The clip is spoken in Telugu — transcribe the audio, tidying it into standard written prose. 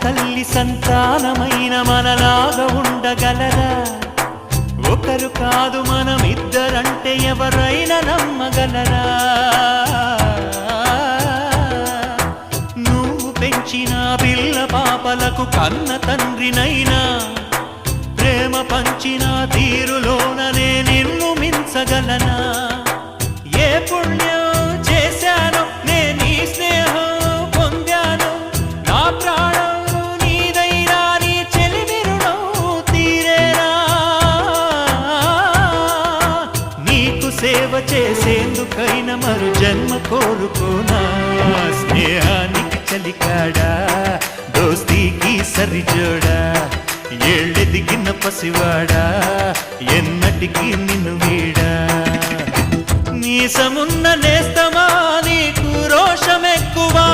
తల్లి సంతానమైన మనలాగా ఉండగలరా? ఒకరు కాదు మనమిద్దరంటే ఎవరైనా నమ్మగలరా? నువ్వు పెంచిన పిల్ల పాపలకు కన్న తండ్రినైనా ప్రేమ పంచిన తీరులోననే నిన్ను మించగలనా? ఏ పుణ్యం చేశాను నేను నీ స్నేహం పొందాను, నా ప్రాణం నీదైనా నీ చెలిమి రుణం తీరేనా? నీకు సేవ చేసేందుకైనా మరు జన్మ కోరుకోనా? స్నేహానికి చలికాడా, దోస్తీకి సరిజోడా, ఏళ్ళెదిగిన పసివాడా ఎన్నటికీ నిన్ను వీడా? మీసమున్న నేస్తమా నీకు రోషమెక్కువా?